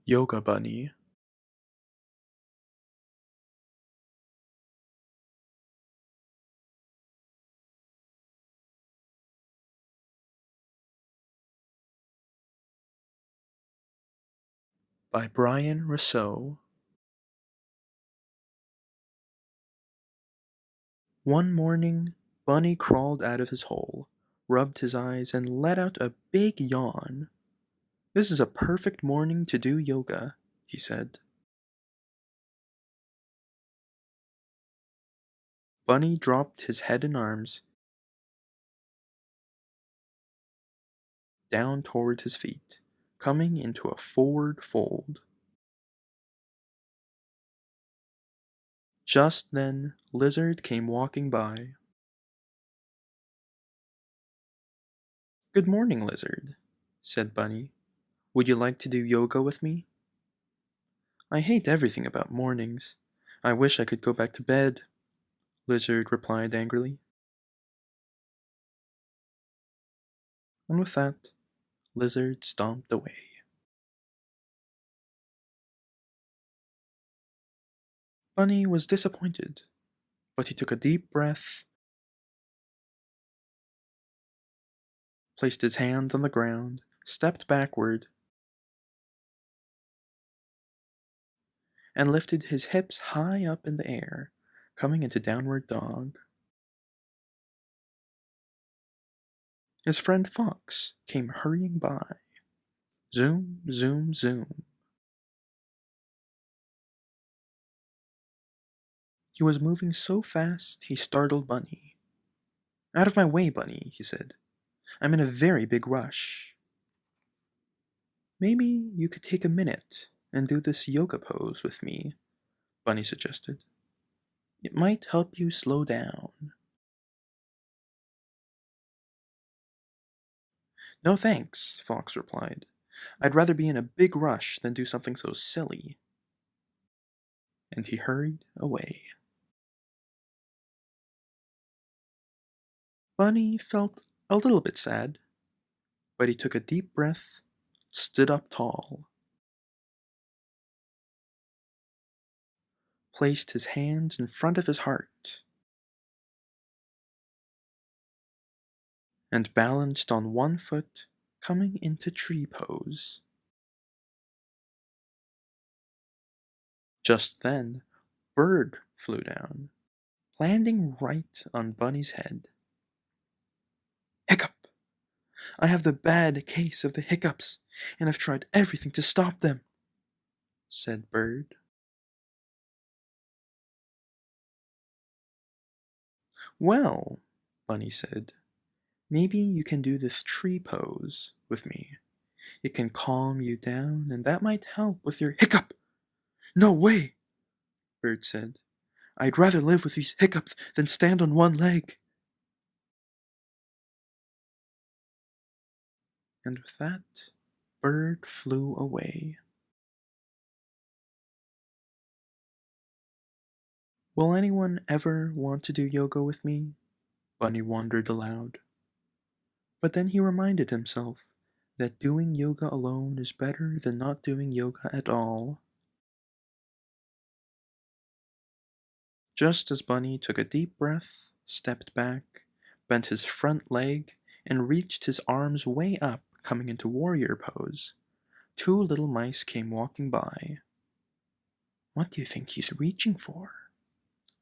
Yoga Bunny by Brian Russo. One morning, Bunny crawled out of his hole, rubbed his eyes, and let out a big yawn. "This is a perfect morning to do yoga," he said. Bunny dropped his head and arms down toward his feet, coming into a forward fold. Just then, Lizard came walking by. "Good morning, Lizard," said Bunny. "Would you like to do yoga with me?" "I hate everything about mornings. I wish I could go back to bed," Lizard replied angrily. And with that, Lizard stomped away. Bunny was disappointed, but he took a deep breath, placed his hand on the ground, stepped backward, and lifted his hips high up in the air, coming into downward dog. His friend Fox came hurrying by. Zoom, zoom, zoom. He was moving so fast he startled Bunny. "Out of my way, Bunny," he said. "I'm in a very big rush." "Maybe you could take a minute and do this yoga pose with me," Bunny suggested. "It might help you slow down." "No thanks," Fox replied. "I'd rather be in a big rush than do something so silly." And he hurried away. Bunny felt a little bit sad, but he took a deep breath, stood up tall, placed his hands in front of his heart, and balanced on one foot, coming into tree pose. Just then, Bird flew down, landing right on Bunny's head. "Hiccup! I have the bad case of the hiccups, and I've tried everything to stop them," said Bird. "Well," Bunny said, "maybe you can do this tree pose with me. It can calm you down, and that might help with your hiccup." "No way," Bird said. "I'd rather live with these hiccups than stand on one leg." And with that, Bird flew away. "Will anyone ever want to do yoga with me?" Bunny wondered aloud. But then he reminded himself that doing yoga alone is better than not doing yoga at all. Just as Bunny took a deep breath, stepped back, bent his front leg, and reached his arms way up, coming into warrior pose, two little mice came walking by. "What do you think he's reaching for?"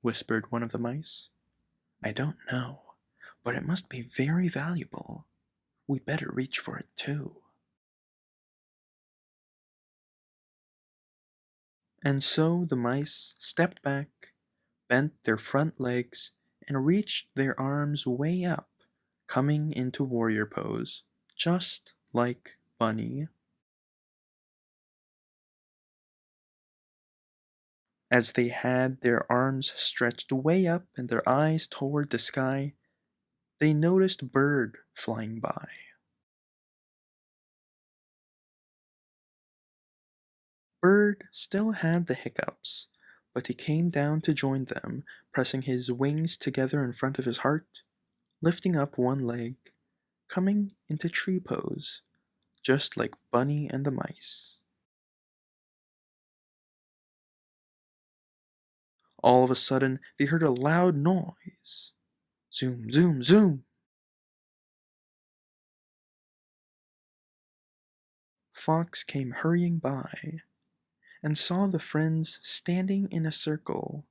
whispered one of the mice. "I don't know, but it must be very valuable. We'd better reach for it too." And so the mice stepped back, bent their front legs, and reached their arms way up, coming into warrior pose, just like Bunny. As they had their arms stretched way up and their eyes toward the sky, they noticed Bird flying by. Bird still had the hiccups, but he came down to join them, pressing his wings together in front of his heart, lifting up one leg, coming into tree pose, just like Bunny and the mice. All of a sudden, they heard a loud noise. Zoom, zoom, zoom. Fox came hurrying by and saw the friends standing in a circle,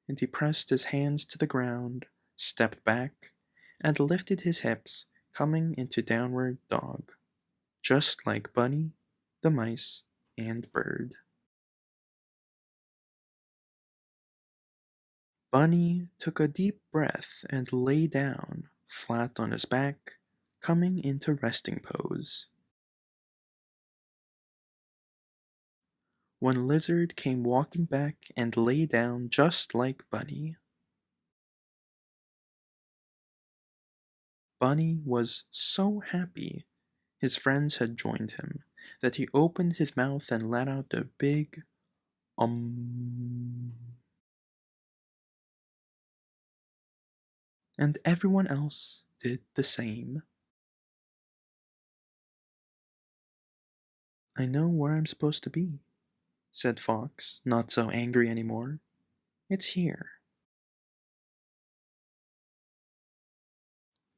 and he pressed his hands to the ground, stepped back, and lifted his hips, coming into downward dog, just like Bunny, the mice, and Bird. Bunny took a deep breath and lay down, flat on his back, coming into resting pose. When Lizard came walking back and lay down just like Bunny. Bunny was so happy his friends had joined him that he opened his mouth and let out a big and everyone else did the same. I know where I'm supposed to be, said Fox, not so angry anymore. It's here.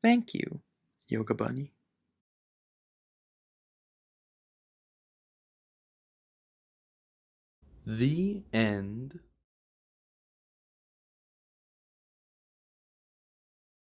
Thank you, Yoga Bunny. The end.